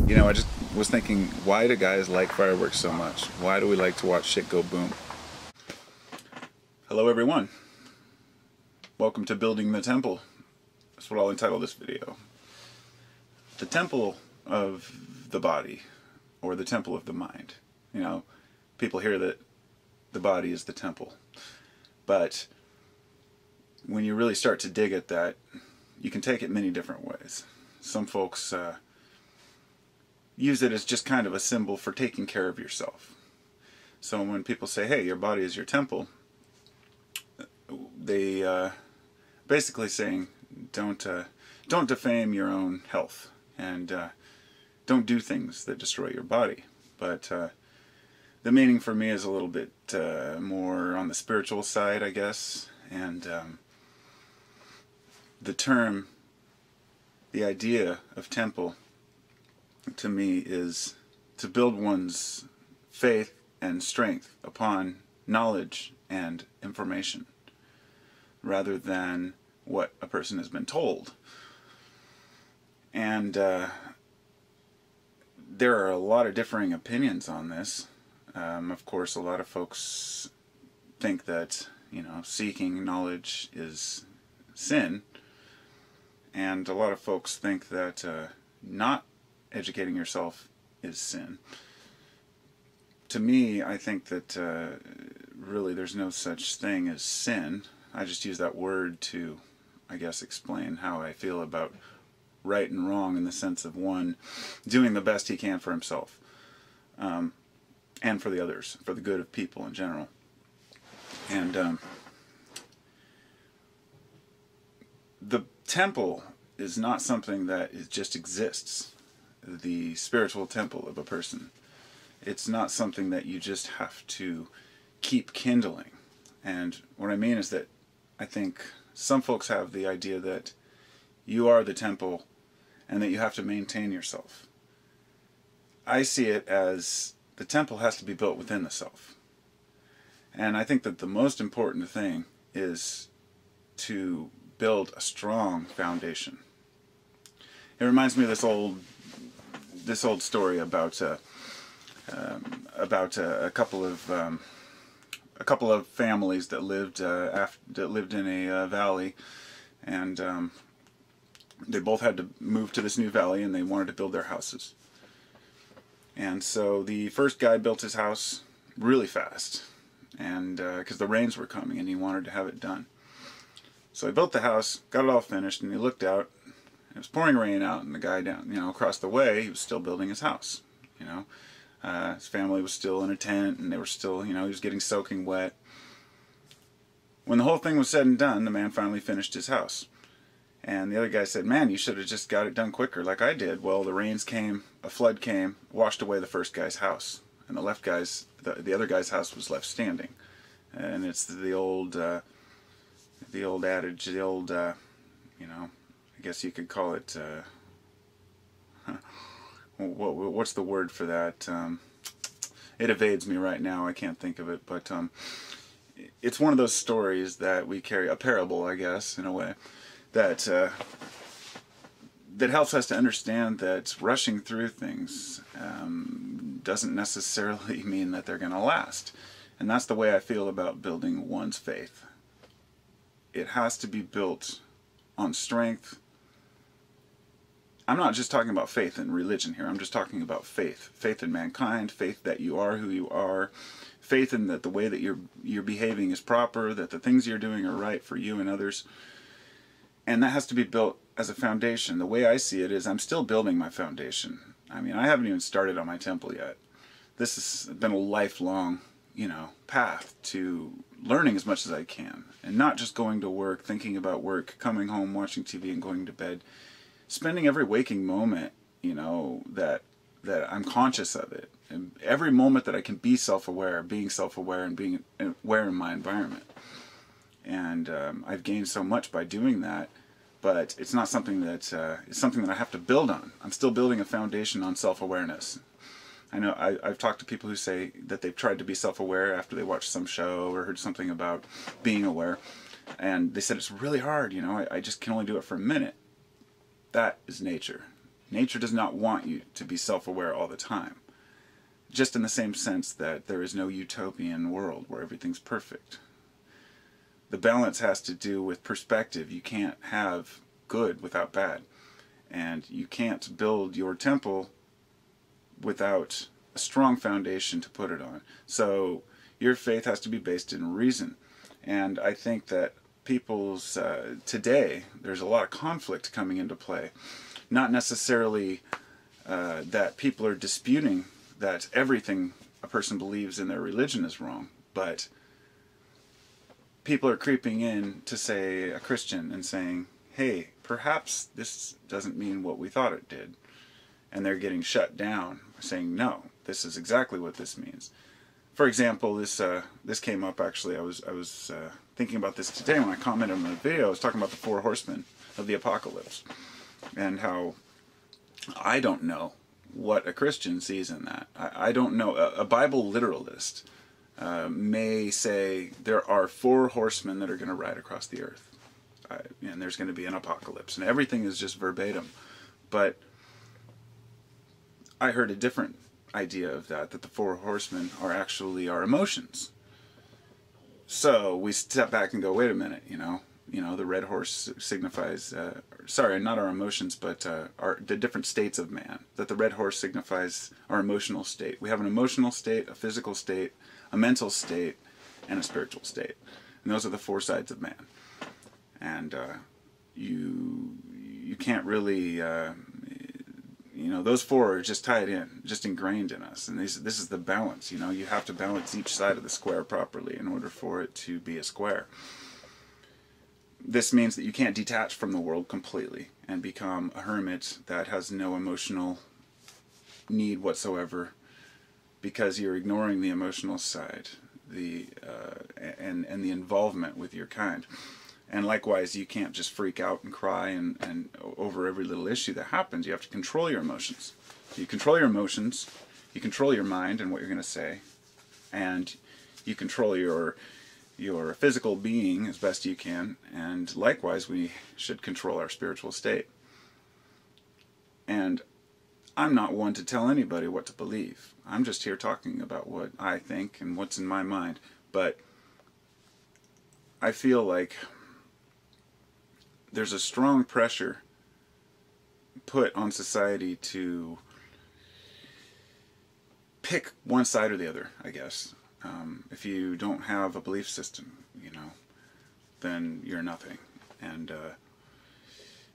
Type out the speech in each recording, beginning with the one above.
You know, I just was thinking, why do guys like fireworks so much? Why do we like to watch shit go boom? Hello everyone. Welcome to Building the Temple. That's what I'll entitle this video. The temple of the body, or the temple of the mind. You know, people hear that the body is the temple. But when you really start to dig at that, you can take it many different ways. Some folks use it as just kind of a symbol for taking care of yourself. So when people say, hey, your body is your temple, they basically saying, don't defame your own health, and don't do things that destroy your body. But the meaning for me is a little bit more on the spiritual side, I guess. And the term, the idea of temple, to me, is to build one's faith and strength upon knowledge and information, rather than what a person has been told. And there are a lot of differing opinions on this. Of course, a lot of folks think that, you know, seeking knowledge is sin, and a lot of folks think that not educating yourself is sin. To me, I think that really there's no such thing as sin. I just use that word to, I guess, explain how I feel about right and wrong, in the sense of one doing the best he can for himself, and for the others, for the good of people in general. And the temple is not something that just exists. The spiritual temple of a person, it's not something that you just have to keep kindling. And what I mean is that I think some folks have the idea that you are the temple and that you have to maintain yourself. I see it as the temple has to be built within the self. And I think that the most important thing is to build a strong foundation. It reminds me of this old story about a couple of families that lived in a valley, and they both had to move to this new valley, and they wanted to build their houses. And so the first guy built his house really fast, and because the rains were coming and he wanted to have it done. So he built the house, got it all finished, and he looked out. It was pouring rain out, and the guy down, across the way, he was still building his house. His family was still in a tent, and they were still, he was getting soaking wet. When the whole thing was said and done, the man finally finished his house. And the other guy said, man, you should have just got it done quicker like I did. Well, the rains came, a flood came, washed away the first guy's house. And the other guy's house was left standing. And it's the old adage, I guess you could call it, what's the word for that? It evades me right now, I can't think of it, but it's one of those stories that we carry, a parable, I guess, in a way, that helps us to understand that rushing through things doesn't necessarily mean that they're going to last. And that's the way I feel about building one's faith. It has to be built on strength. I'm not just talking about faith in religion here. I'm just talking about faith. Faith in mankind, faith that you are who you are, faith in that the way that you're behaving is proper, that the things you're doing are right for you and others. And that has to be built as a foundation. The way I see it is I'm still building my foundation. I mean, I haven't even started on my temple yet. This has been a lifelong, path to learning as much as I can. And not just going to work, thinking about work, coming home, watching TV, and going to bed. Spending every waking moment, that I'm conscious of it. And every moment that I can be self-aware, being self-aware and being aware in my environment. And I've gained so much by doing that, but it's not something that, it's something that I have to build on. I'm still building a foundation on self-awareness. I know I've talked to people who say that they've tried to be self-aware after they watched some show or heard something about being aware. And they said it's really hard, I just can only do it for a minute. That is nature. Nature does not want you to be self-aware all the time. Just in the same sense that there is no utopian world where everything's perfect. The balance has to do with perspective. You can't have good without bad. And you can't build your temple without a strong foundation to put it on. So your faith has to be based in reason. And I think that people's, today, there's a lot of conflict coming into play. Not necessarily that people are disputing that everything a person believes in their religion is wrong, but people are creeping in to, say, a Christian and saying, hey, perhaps this doesn't mean what we thought it did. And they're getting shut down, saying, no, this is exactly what this means. For example, this came up, actually. I was thinking about this today when I commented on the video. I was talking about the 4 horsemen of the apocalypse and how I don't know what a Christian sees in that. I don't know. A Bible literalist may say there are 4 horsemen that are going to ride across the earth. And there's going to be an apocalypse. And everything is just verbatim. But I heard a different idea of that the 4 horsemen are actually our emotions. So we step back and go, wait a minute, you know, the red horse signifies, sorry, not our emotions, but the different states of man. That the red horse signifies our emotional state. We have an emotional state, a physical state, a mental state, and a spiritual state. And those are the 4 sides of man. And you can't really, those 4 are just tied in, just ingrained in us. And this is the balance, you have to balance each side of the square properly in order for it to be a square. This means that you can't detach from the world completely and become a hermit that has no emotional need whatsoever, because you're ignoring the emotional side, and the involvement with your kind. And likewise, you can't just freak out and cry and over every little issue that happens. You have to control your emotions. You control your emotions, you control your mind and what you're going to say, and you control your physical being as best you can, and likewise we should control our spiritual state. And I'm not one to tell anybody what to believe. I'm just here talking about what I think and what's in my mind. But I feel like there's a strong pressure put on society to pick one side or the other, I guess. If you don't have a belief system, then you're nothing. And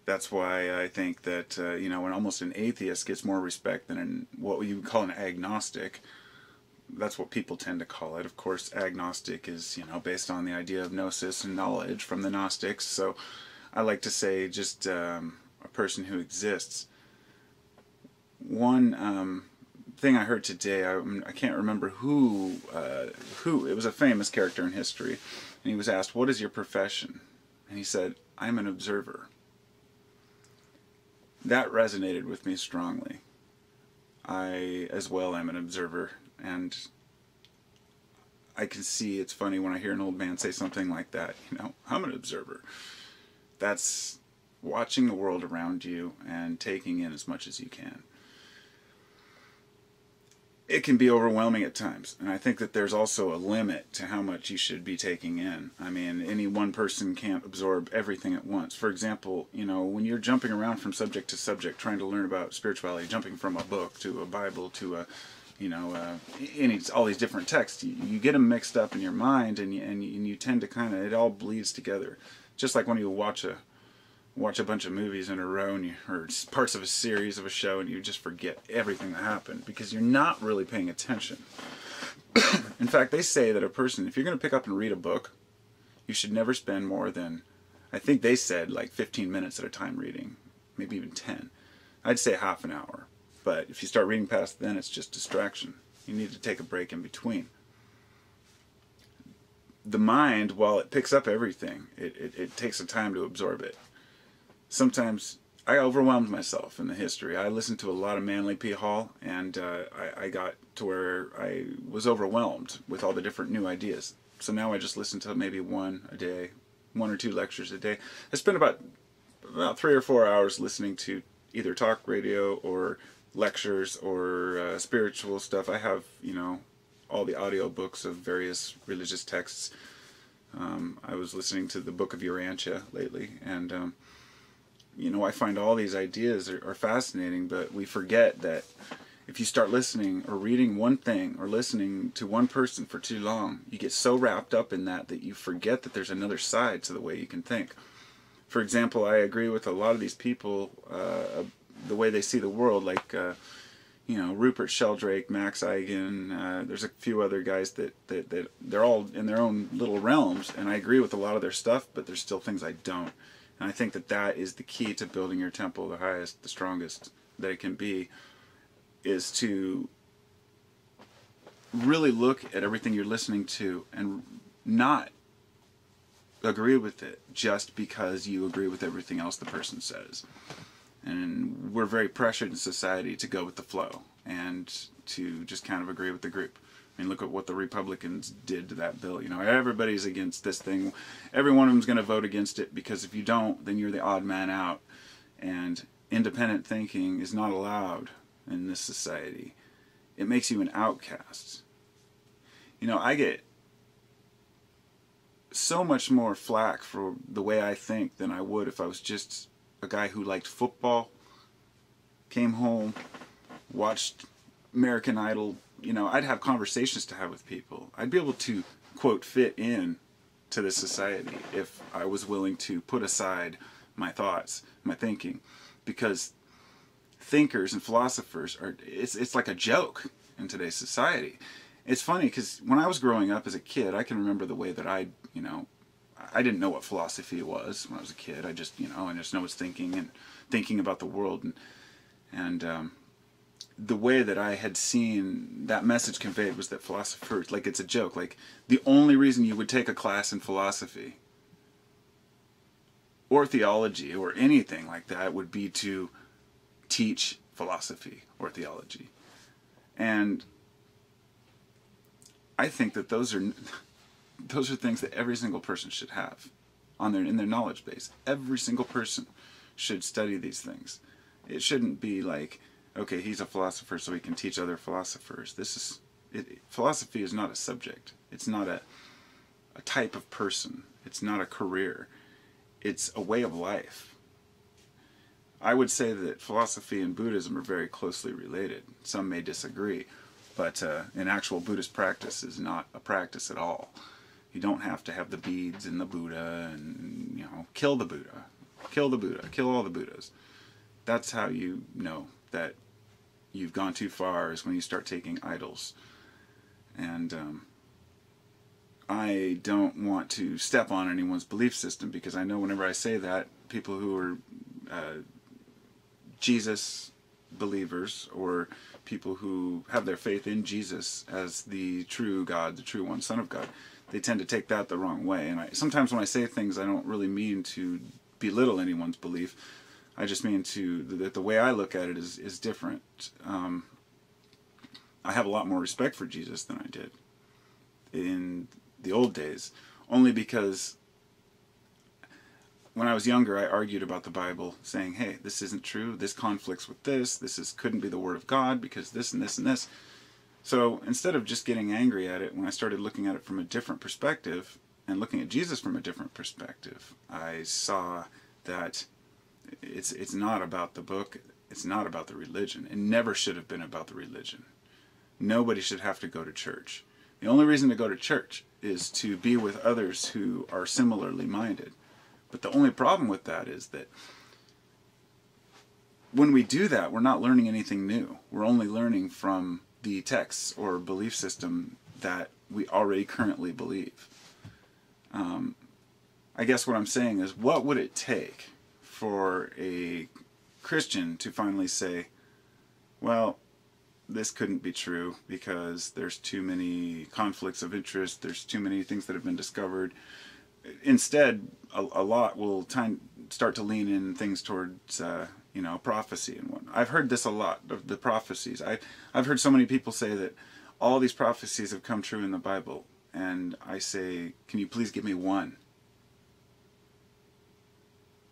that's why I think that, when almost an atheist gets more respect than what you would call an agnostic. That's what people tend to call it. Of course, agnostic is, based on the idea of gnosis and knowledge from the Gnostics. So I like to say just a person who exists. One thing I heard today, I can't remember who, it was a famous character in history, and he was asked, what is your profession? And he said, I'm an observer. That resonated with me strongly. I, as well, am an observer, and I can see it's funny when I hear an old man say something like that, I'm an observer. That's watching the world around you and taking in as much as you can. It can be overwhelming at times, and I think that there's also a limit to how much you should be taking in. I mean, any one person can't absorb everything at once. For example, when you're jumping around from subject to subject trying to learn about spirituality, jumping from a book to a Bible to all these different texts, you get them mixed up in your mind, and you tend to it all bleeds together. Just like when you watch a bunch of movies in a row, or parts of a series of a show, and you just forget everything that happened because you're not really paying attention. In fact, they say that a person, if you're going to pick up and read a book, you should never spend more than, I think they said, like 15 minutes at a time reading, maybe even 10. I'd say half an hour. But if you start reading past then, it's just distraction. You need to take a break in between. The mind, while it picks up everything, it takes some time to absorb it. Sometimes I overwhelmed myself in the history. I listened to a lot of Manly P. Hall, and I got to where I was overwhelmed with all the different new ideas. So now I just listen to maybe one a day, 1 or 2 lectures a day. I spend about 3 or 4 hours listening to either talk radio or lectures or spiritual stuff. I have, all the audio books of various religious texts. I was listening to the Book of Urantia lately, and I find all these ideas are fascinating, but we forget that if you start listening or reading one thing or listening to one person for too long, you get so wrapped up in that you forget that there's another side to the way you can think. For example, I agree with a lot of these people, the way they see the world, like Rupert Sheldrake, Max Eigen. There's a few other guys that they're all in their own little realms, and I agree with a lot of their stuff, but there's still things I don't. And I think that is the key to building your temple, the highest, the strongest that it can be, is to really look at everything you're listening to and not agree with it just because you agree with everything else the person says. And we're very pressured in society to go with the flow and to just kind of agree with the group. I mean, look at what the Republicans did to that bill. Everybody's against this thing. Every one of them's going to vote against it, because if you don't, then you're the odd man out. And independent thinking is not allowed in this society. It makes you an outcast. I get so much more flack for the way I think than I would if I was just a guy who liked football, came home, watched American Idol. I'd have conversations to have with people. I'd be able to, quote, fit in to this society if I was willing to put aside my thoughts, my thinking, because thinkers and philosophers it's like a joke in today's society. It's funny because when I was growing up as a kid, I can remember the way that I didn't know what philosophy was when I was a kid. I just know it's thinking and thinking about the world, and the way that I had seen that message conveyed was that philosophers, like, it's a joke. Like, the only reason you would take a class in philosophy or theology or anything like that would be to teach philosophy or theology. And I think that those are things that every single person should have in their knowledge base. Every single person should study these things. It shouldn't be like, okay, he's a philosopher so he can teach other philosophers. Philosophy is not a subject. It's not a type of person. It's not a career. It's a way of life. I would say that philosophy and Buddhism are very closely related. Some may disagree, but an actual Buddhist practice is not a practice at all. You don't have to have the beads and the Buddha and, kill the Buddha. Kill the Buddha. Kill all the Buddhas. That's how you know that you've gone too far, is when you start taking idols. And I don't want to step on anyone's belief system, because I know whenever I say that, people who are Jesus believers, or people who have their faith in Jesus as the true God, the true one, Son of God, they tend to take that the wrong way. And sometimes when I say things, I don't really mean to belittle anyone's belief. I just mean that the way I look at it is different. I have a lot more respect for Jesus than I did in the old days, only because when I was younger, I argued about the Bible, saying, hey, this isn't true, this conflicts with this couldn't be the Word of God because this and this and this. So instead of just getting angry at it, when I started looking at it from a different perspective, and looking at Jesus from a different perspective, I saw that it's not about the book, it's not about the religion. It never should have been about the religion. Nobody should have to go to church. The only reason to go to church is to be with others who are similarly minded. But the only problem with that is that when we do that, we're not learning anything new. We're only learning from the texts or belief system that we already currently believe. I guess what I'm saying is, what would it take for a Christian to finally say, well, this couldn't be true because there's too many conflicts of interest, there's too many things that have been discovered. Instead, a lot will start to lean in things towards, prophecy and whatnot. I've heard this a lot, the prophecies. I've heard so many people say that all these prophecies have come true in the Bible, and I say, can you please give me one?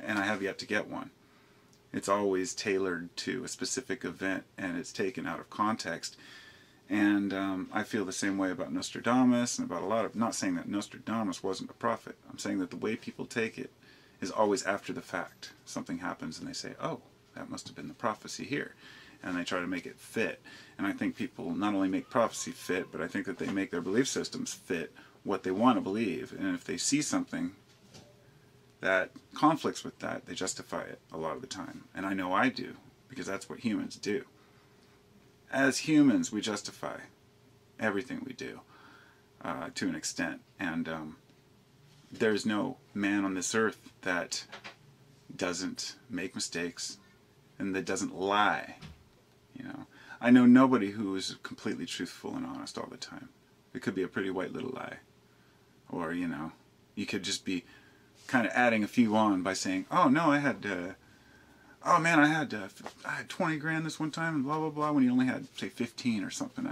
And I have yet to get one. It's always tailored to a specific event, and it's taken out of context. And I feel the same way about Nostradamus and about a lot of, not saying that Nostradamus wasn't a prophet. I'm saying that the way people take it is always after the fact. Something happens and they say, oh, that must have been the prophecy here. And they try to make it fit. And I think people not only make prophecy fit, but I think that they make their belief systems fit what they want to believe. And if they see something that conflicts with that, they justify it a lot of the time. And I know I do, because that's what humans do. As humans, we justify everything we do to an extent. And there's no man on this earth that doesn't make mistakes and that doesn't lie. You know, I know nobody who is completely truthful and honest all the time. It could be a pretty white little lie. Or, you know, you could just be kind of adding a few on by saying, oh no, I had... oh man, I had 20 grand this one time, and blah blah blah. When you only had, say, 15 or something.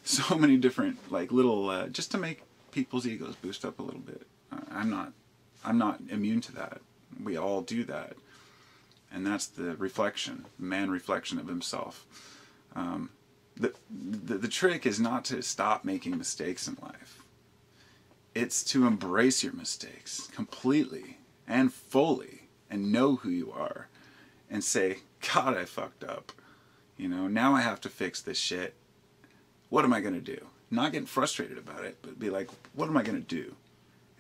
So many different like little just to make people's egos boost up a little bit. I'm not immune to that. We all do that, and that's the reflection, man reflection of himself. The trick is not to stop making mistakes in life. It's to embrace your mistakes completely and fully. And know who you are, and say, God, I fucked up. You know, now I have to fix this shit. What am I going to do? Not getting frustrated about it, but be like, what am I going to do?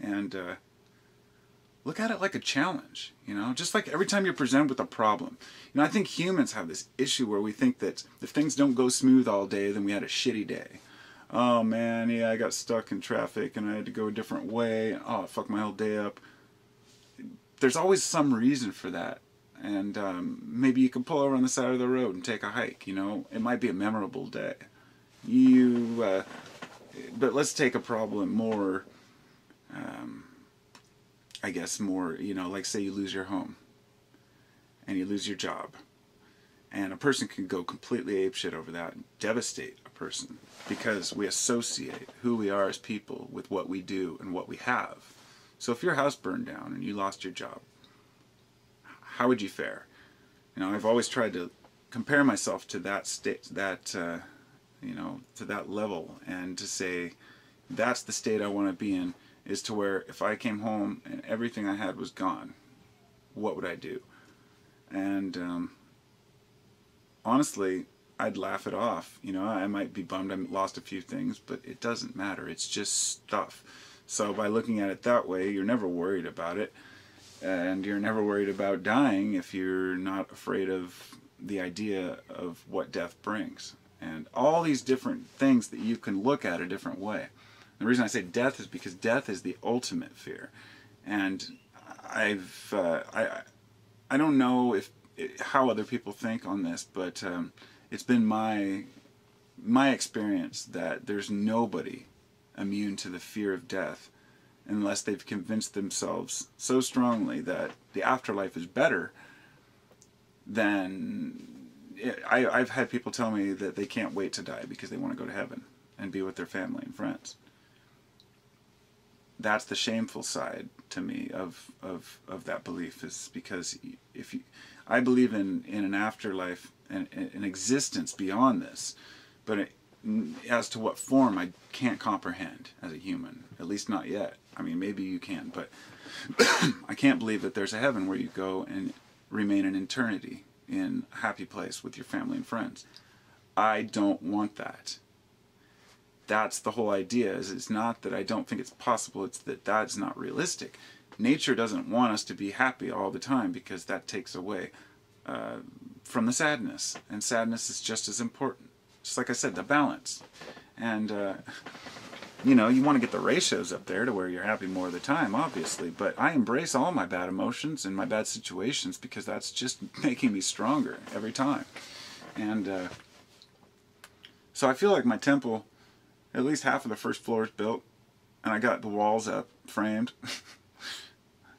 And look at it like a challenge, you know? Just like every time you're presented with a problem. You know, I think humans have this issue where we think that if things don't go smooth all day, then we had a shitty day. Oh man, yeah, I got stuck in traffic and I had to go a different way. Oh, it fucked my whole day up. There's always some reason for that, and maybe you can pull over on the side of the road and take a hike, you know? It might be a memorable day. But let's take a problem more, I guess more, you know, like say you lose your home, and you lose your job, and a person can go completely apeshit over that and devastate a person, because we associate who we are as people with what we do and what we have. So if your house burned down and you lost your job, how would you fare? You know, I've always tried to compare myself to that state, you know, to that level, and to say, that's the state I want to be in, is to where if I came home and everything I had was gone, what would I do? And honestly, I'd laugh it off. You know, I might be bummed I lost a few things, but it doesn't matter. It's just stuff. So by looking at it that way, you're never worried about it. And you're never worried about dying if you're not afraid of the idea of what death brings. And all these different things that you can look at a different way. The reason I say death is because death is the ultimate fear. And I don't know how other people think on this, but it's been my experience that there's nobody immune to the fear of death unless they've convinced themselves so strongly that the afterlife is better than... I've had people tell me that they can't wait to die because they want to go to heaven and be with their family and friends. That's the shameful side to me of that belief, is because I believe in an afterlife and an existence beyond this, but as to what form, I can't comprehend as a human, at least not yet. I mean, maybe you can, but I can't believe that there's a heaven where you go and remain in eternity in a happy place with your family and friends. I don't want that. That's the whole idea. Is it's not that I don't think it's possible, it's that that's not realistic. Nature doesn't want us to be happy all the time, because that takes away from the sadness, and sadness is just as important. Just like I said, the balance. And you know, you want to get the ratios up there to where you're happy more of the time, obviously, but I embrace all my bad emotions and my bad situations, because that's just making me stronger every time. And so I feel like my temple, at least half of the first floor is built, and I got the walls up, framed.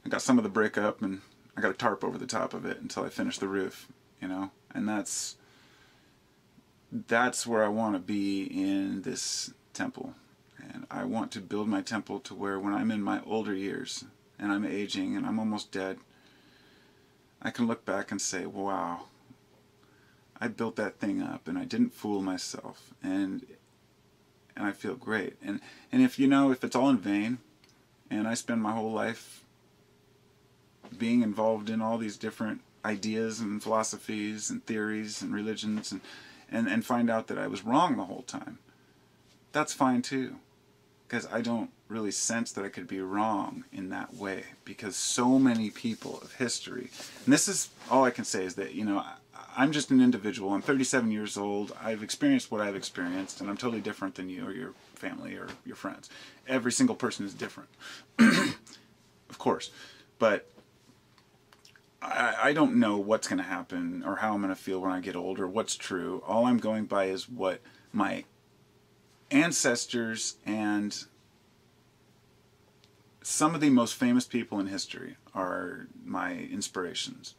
I got some of the brick up, and I got a tarp over the top of it until I finish the roof, you know, and that's where I want to be in this temple. And I want to build my temple to where when I'm in my older years and I'm aging and I'm almost dead, I can look back and say, wow, I built that thing up and I didn't fool myself, and I feel great. And if if it's all in vain, and I spend my whole life being involved in all these different ideas and philosophies and theories and religions, and find out that I was wrong the whole time, that's fine too. Because I don't really sense that I could be wrong in that way. Because so many people of history, and this is all I can say is that, I'm just an individual. I'm 37 years old. I've experienced what I've experienced, and I'm totally different than you or your family or your friends. Every single person is different, of course. But I don't know what's going to happen or how I'm going to feel when I get older, what's true. All I'm going by is what my ancestors and some of the most famous people in history are my inspirations.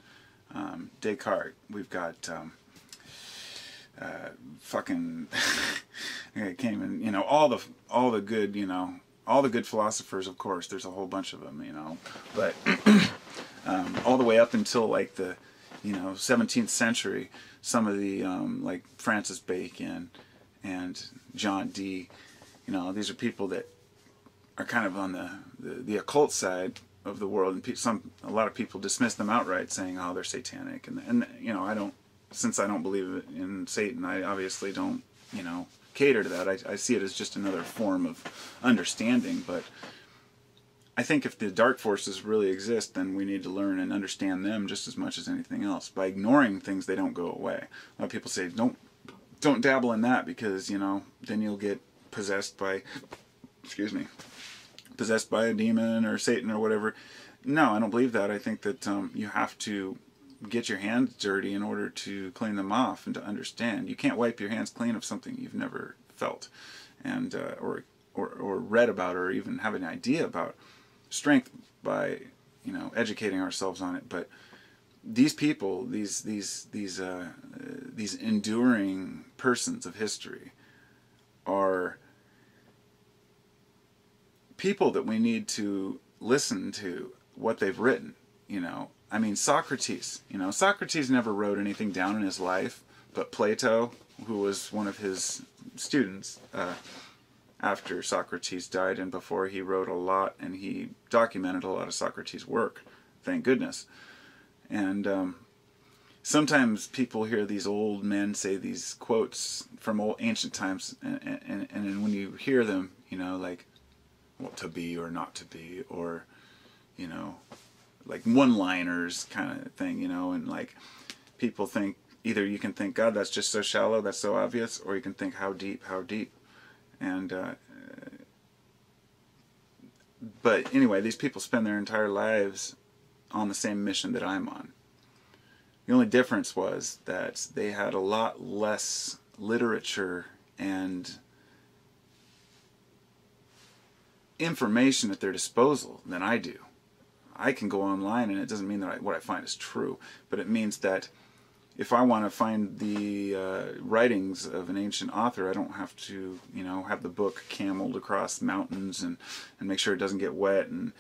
Descartes, we've got fucking I can't even, all the good, all the good philosophers, of course. There's a whole bunch of them, but all the way up until like the 17th century, some of the like Francis Bacon and John Dee, these are people that are kind of on the occult side of the world, and a lot of people dismiss them outright, saying, "Oh, they're satanic," and since I don't believe in Satan, I obviously don't cater to that. I see it as just another form of understanding. But I think if the dark forces really exist, then we need to learn and understand them just as much as anything else. By ignoring things, they don't go away. A lot of people say, don't dabble in that, because then you'll get possessed by, possessed by a demon or Satan or whatever. No, I don't believe that. I think that you have to get your hands dirty in order to clean them off and to understand. You can't wipe your hands clean of something you've never felt, and or read about, or even have an idea about. Strength by educating ourselves on it. But these people, these enduring persons of history, are people that we need to listen to what they've written. I mean, Socrates. Socrates never wrote anything down in his life, but Plato, who was one of his students, after Socrates died and before, he wrote a lot, and he documented a lot of Socrates' work, thank goodness. And sometimes people hear these old men say these quotes from old ancient times, and when you hear them, like, what to be or not to be, or, like one-liners kind of thing, and like people think, either you can think, God, that's just so shallow, that's so obvious, or you can think, how deep, how deep. And but anyway, these people spend their entire lives on the same mission that I'm on. The only difference was that they had a lot less literature and information at their disposal than I do. I can go online, and it doesn't mean that what I find is true, but it means that if I want to find the writings of an ancient author, I don't have to, have the book cameled across mountains and make sure it doesn't get wet, and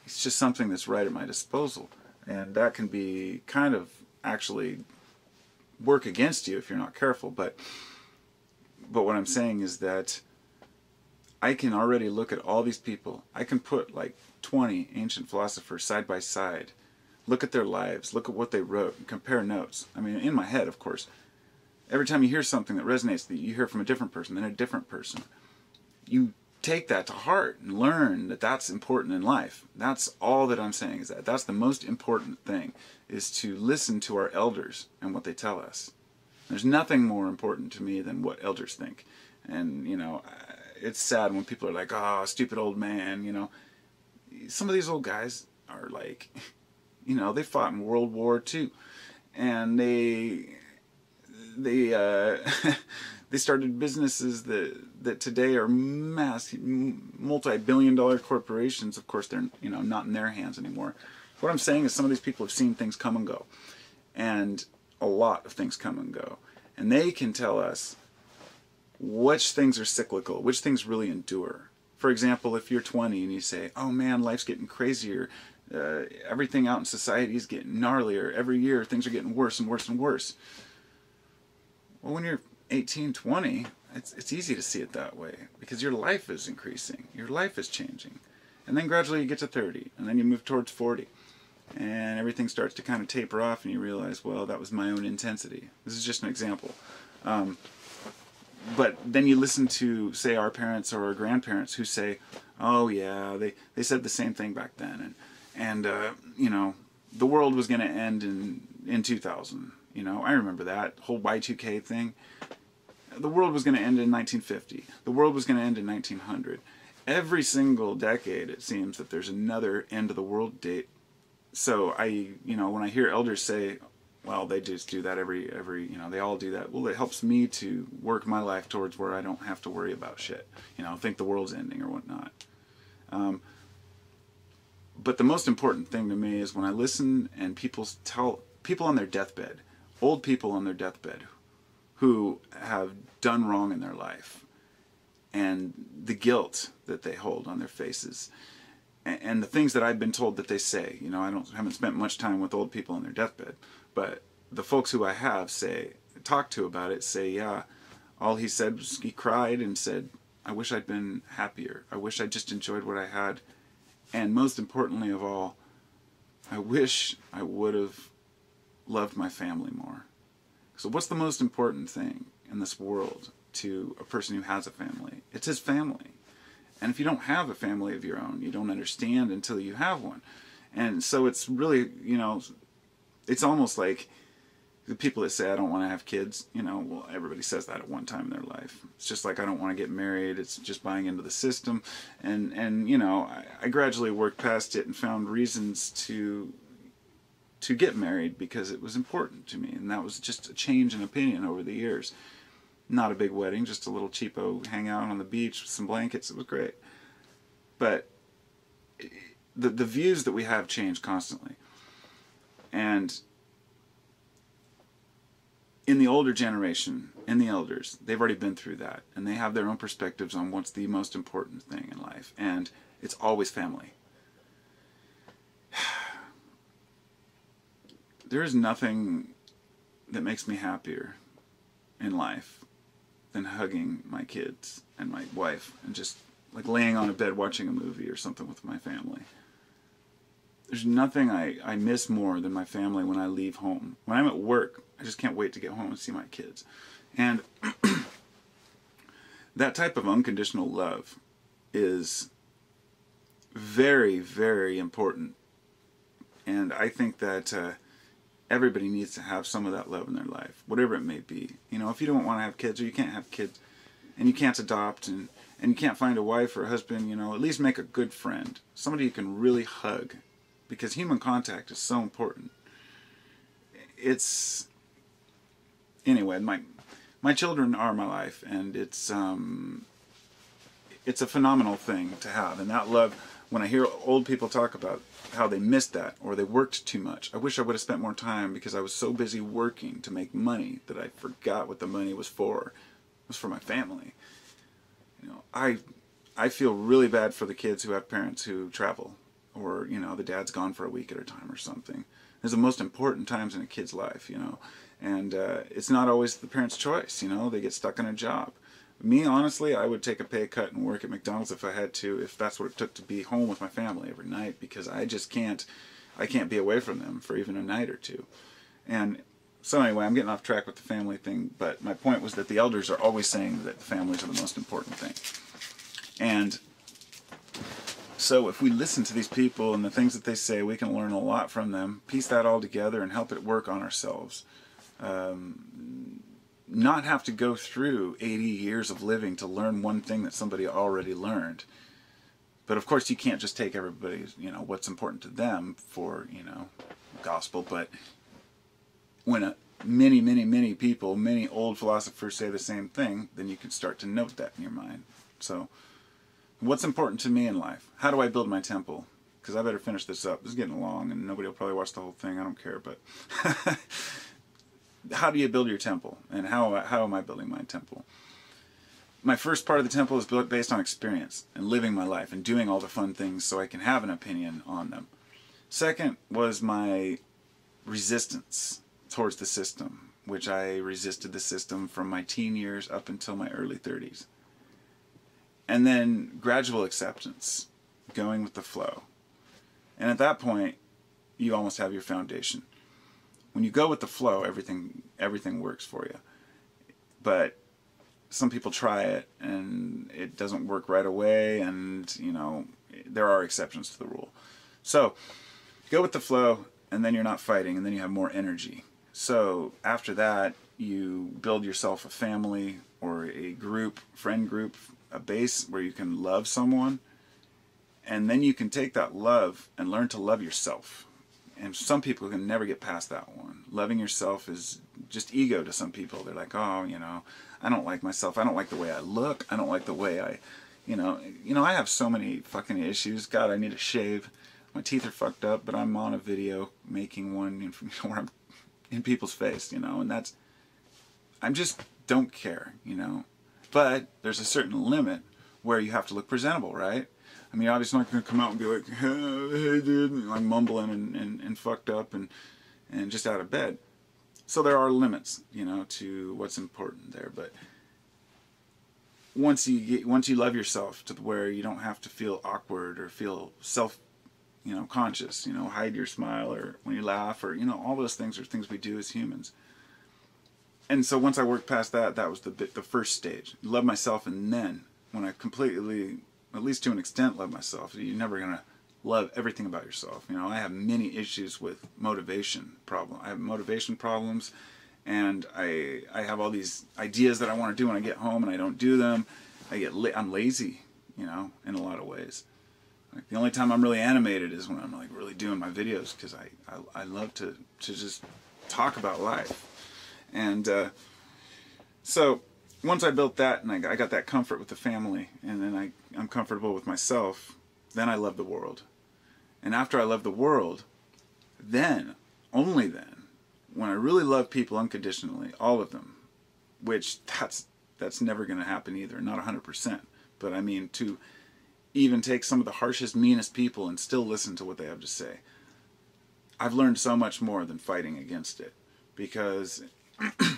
it's just something that's right at my disposal. And that can be kind of actually work against you if you're not careful. But what I'm saying is that I can already look at all these people. I can put like 20 ancient philosophers side by side. Look at their lives, look at what they wrote, and compare notes. I mean, in my head, of course. Every time you hear something that resonates, that you hear from a different person, then a different person, you take that to heart and learn that that's important in life. That's all that I'm saying, is that that's the most important thing, is to listen to our elders and what they tell us. There's nothing more important to me than what elders think. And, it's sad when people are like, oh, stupid old man, Some of these old guys are like... they fought in World War II, and they started businesses that today are massive, multi-billion-dollar corporations. Of course, they're not in their hands anymore. What I'm saying is, some of these people have seen things come and go, and a lot of things come and go, and they can tell us which things are cyclical, which things really endure. For example, if you're 20 and you say, "Oh man, life's getting crazier," Everything out in society is getting gnarlier. Every year things are getting worse and worse and worse. Well, when you're 18, 20, it's easy to see it that way because your life is increasing. Your life is changing. And then gradually you get to 30, and then you move towards 40. And everything starts to kind of taper off, and you realize, well, that was my own intensity. This is just an example. But then you listen to, say, our parents or our grandparents who say, oh yeah, they said the same thing back then. And you know, the world was going to end in 2000. You know, I remember that whole Y2K thing. The world was going to end in 1950. The world was going to end in 1900. Every single decade, it seems that there's another end of the world date. So you know, when I hear elders say, well, they just do that every, you know, they all do that. Well, it helps me to work my life towards where I don't have to worry about shit. You know, think the world's ending or whatnot. But the most important thing to me is when I listen and people tell people on their deathbed, old people on their deathbed, who have done wrong in their life, and the guilt that they hold on their faces, and the things that I've been told that they say. You know, haven't spent much time with old people on their deathbed, but the folks who I have talked to about it say, yeah, all he said was he cried and said, I wish I'd been happier. I wish I just enjoyed what I had. And most importantly of all, I wish I would have loved my family more. So what's the most important thing in this world to a person who has a family? It's his family. And if you don't have a family of your own, you don't understand until you have one. And so it's really, you know, it's almost like the people that say, I don't want to have kids, you know, well, everybody says that at one time in their life. It's just like, I don't want to get married. It's just buying into the system. And you know, I gradually worked past it and found reasons to get married because it was important to me. And that was just a change in opinion over the years. Not a big wedding, just a little cheapo hangout on the beach with some blankets. It was great. But the views that we have change constantly. And in the older generation, in the elders, they've already been through that. And they have their own perspectives on what's the most important thing in life. And it's always family. There is nothing that makes me happier in life than hugging my kids and my wife and just like laying on a bed watching a movie or something with my family. There's nothing I miss more than my family when I leave home. When I'm at work, I just can't wait to get home and see my kids. And that type of unconditional love is very, very important. And I think that everybody needs to have some of that love in their life, whatever it may be. You know, if you don't want to have kids or you can't have kids and you can't adopt and you can't find a wife or a husband, you know, at least make a good friend. Somebody you can really hug. Because human contact is so important. It's... Anyway, my children are my life, and it's a phenomenal thing to have. And that love, when I hear old people talk about how they missed that, or they worked too much, I wish I would have spent more time because I was so busy working to make money that I forgot what the money was for. It was for my family. You know, I feel really bad for the kids who have parents who travel. Or, you know, the dad's gone for a week at a time or something. There's the most important times in a kid's life, you know. And it's not always the parent's choice, you know. They get stuck in a job. Me, honestly, I would take a pay cut and work at McDonald's if I had to, if that's what it took to be home with my family every night. Because I just can't be away from them for even a night or two. And so anyway, I'm getting off track with the family thing. But my point was that the elders are always saying that the families are the most important thing. And so if we listen to these people and the things that they say, we can learn a lot from them, piece that all together and help it work on ourselves. Not have to go through 80 years of living to learn one thing that somebody already learned. But of course you can't just take everybody's, you know, what's important to them for, you know, gospel. But when many people, many old philosophers say the same thing, then you can start to note that in your mind. So... what's important to me in life? How do I build my temple? Because I better finish this up. This is getting long, and nobody will probably watch the whole thing. I don't care, but how do you build your temple? And how am I building my temple? My first part of the temple is built based on experience and living my life and doing all the fun things so I can have an opinion on them. Second was my resistance towards the system, which I resisted the system from my teen years up until my early 30s. And then gradual acceptance, going with the flow. And at that point, you almost have your foundation. When you go with the flow, everything works for you. But some people try it and it doesn't work right away, and you know, there are exceptions to the rule. So go with the flow, and then you're not fighting, and then you have more energy. So after that, you build yourself a family or a group, friend group, a base where you can love someone, and then you can take that love and learn to love yourself. And some people can never get past that one. Loving yourself is just ego to some people. They're like, oh, you know, I don't like myself. I don't like the way I look. I don't like the way I, you know, I have so many fucking issues. God, I need to shave. My teeth are fucked up, but I'm on a video making one where I'm in people's face, you know, and that's, I just don't care, you know. But there's a certain limit where you have to look presentable, right? I mean, obviously not going to come out and be like, hey dude, and like mumbling and fucked up and just out of bed. So there are limits, you know, to what's important there. But once you love yourself to where you don't have to feel awkward or feel conscious, you know, hide your smile or when you laugh or, you know, all those things are things we do as humans. And so once I worked past that, that was the first stage. Love myself, and then when I completely, at least to an extent, love myself, you're never going to love everything about yourself. You know, I have many issues with motivation problem. I have motivation problems, and I have all these ideas that I want to do when I get home, and I don't do them. I'm lazy, you know, in a lot of ways. Like, the only time I'm really animated is when I'm like really doing my videos, because I love to just talk about life. And so once I built that and I got that comfort with the family, and then I'm comfortable with myself, then I love the world. And after I love the world, then, only then, when I really love people unconditionally, all of them, which that's never going to happen either, not 100%. But I mean, to even take some of the harshest, meanest people and still listen to what they have to say. I've learned so much more than fighting against it, because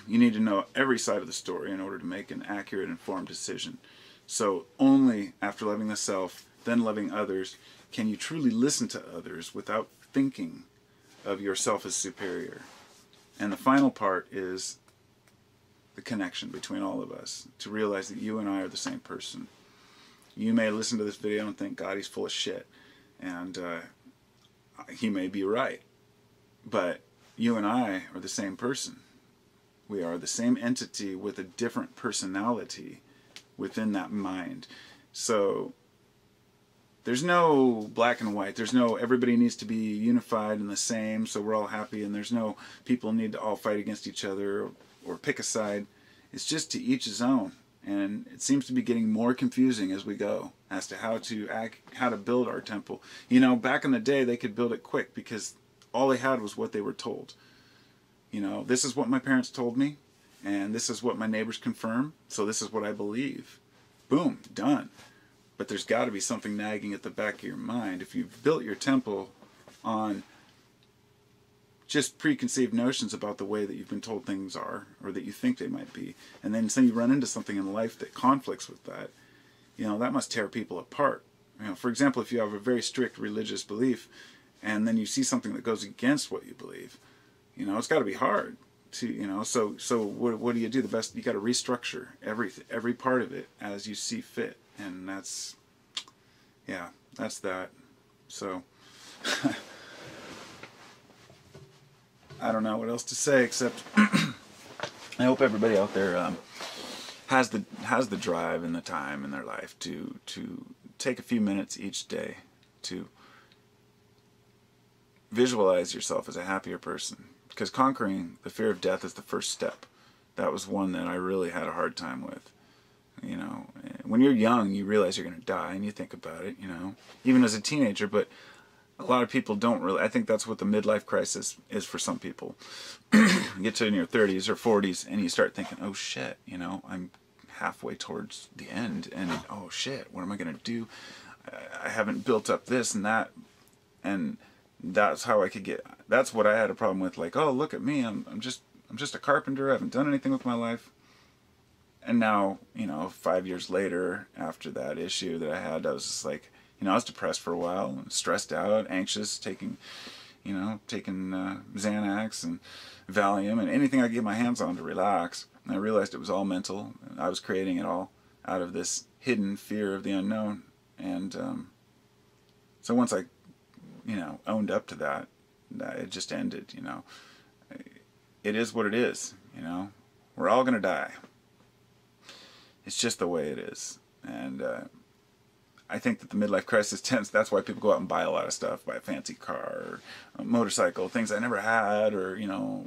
you need to know every side of the story in order to make an accurate, informed decision. So only after loving the self, then loving others, can you truly listen to others without thinking of yourself as superior. And the final part is the connection between all of us, to realize that you and I are the same person. You may listen to this video and think, God, he's full of shit. And he may be right. But you and I are the same person. We are the same entity with a different personality within that mind. So there's no black and white. There's no everybody needs to be unified and the same so we're all happy, and there's no people need to all fight against each other or pick a side. It's just to each his own. And it seems to be getting more confusing as we go as to how to build our temple. You know, back in the day they could build it quick because all they had was what they were told. You know, this is what my parents told me, and this is what my neighbors confirm, so this is what I believe. Boom, done. But there's got to be something nagging at the back of your mind. If you've built your temple on just preconceived notions about the way that you've been told things are, or that you think they might be, and then you run into something in life that conflicts with that, you know, that must tear people apart. You know, for example, if you have a very strict religious belief, and then you see something that goes against what you believe, you know, it's got to be hard to, you know, so what do? The best, you got to restructure every part of it as you see fit. And that's, yeah, that's that. So, I don't know what else to say except I hope everybody out there has the drive and the time in their life to take a few minutes each day to visualize yourself as a happier person. Because conquering the fear of death is the first step. That was one that I really had a hard time with. You know, when you're young, you realize you're going to die, and you think about it, you know, even as a teenager. But a lot of people don't really. I think that's what the midlife crisis is for some people. You get to in your 30s or 40s, and you start thinking, oh shit, you know, I'm halfway towards the end, and oh shit, what am I going to do? I haven't built up this and that, and that's how I could get, that's what I had a problem with. Like, oh, look at me, I'm just a carpenter, I haven't done anything with my life. And now, you know, 5 years later, after that issue that I had, I was just like, you know, I was depressed for a while, stressed out, anxious, taking Xanax and Valium and anything I could get my hands on to relax. And I realized it was all mental. I was creating it all out of this hidden fear of the unknown. And so once I, you know, owned up to that, it just ended, you know. It is what it is, you know. We're all going to die. It's just the way it is. And I think that the midlife crisis tends, that's why people go out and buy a lot of stuff, buy a fancy car, or a motorcycle, things I never had, or, you know,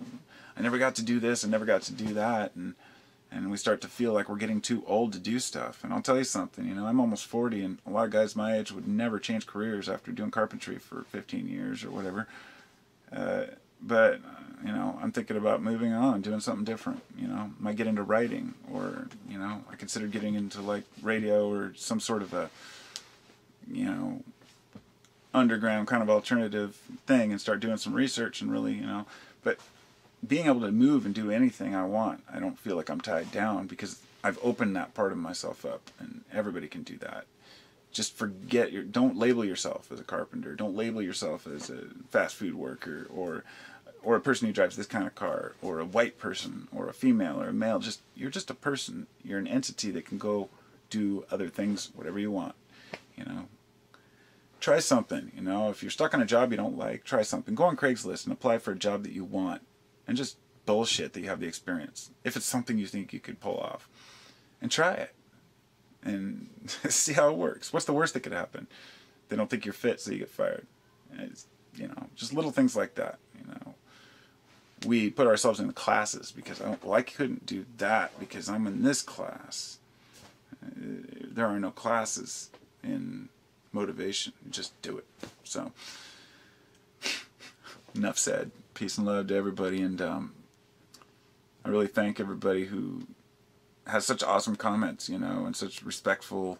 I never got to do this, I never got to do that, and we start to feel like we're getting too old to do stuff. And I'll tell you something, you know, I'm almost 40, and a lot of guys my age would never change careers after doing carpentry for 15 years or whatever. But, you know, I'm thinking about moving on, doing something different, you know. Might get into writing, or, you know, I consider getting into, like, radio or some sort of a, you know, underground kind of alternative thing and start doing some research and really, you know. But being able to move and do anything I want, I don't feel like I'm tied down because I've opened that part of myself up, and everybody can do that. Just forget don't label yourself as a carpenter. Don't label yourself as a fast food worker or a person who drives this kind of car, or a white person, or a female, or a male. You're just a person. You're an entity that can go do other things, whatever you want, you know. Try something, you know. If you're stuck on a job you don't like, try something. Go on Craigslist and apply for a job that you want, and just bullshit that you have the experience. If it's something you think you could pull off, and try it, and see how it works. What's the worst that could happen? They don't think you're fit, so you get fired. It's, you know, just little things like that, you know. We put ourselves in classes because I couldn't do that because I'm in this class. There are no classes in motivation. You just do it. So, enough said. Peace and love to everybody, and I really thank everybody who has such awesome comments, you know, and such respectful,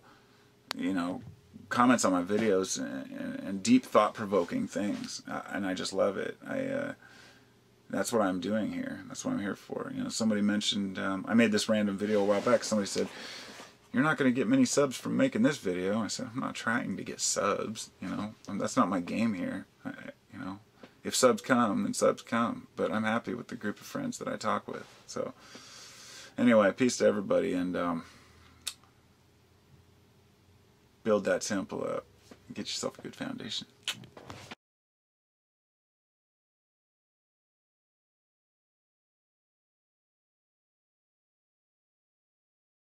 you know, comments on my videos, and deep thought-provoking things, and I just love it. That's what I'm doing here. That's what I'm here for. You know, somebody mentioned, I made this random video a while back. Somebody said, "You're not going to get many subs from making this video." I said, "I'm not trying to get subs, you know. That's not my game here. You know, if subs come, then subs come. But I'm happy with the group of friends that I talk with." So, anyway, peace to everybody, and build that temple up. Get yourself a good foundation.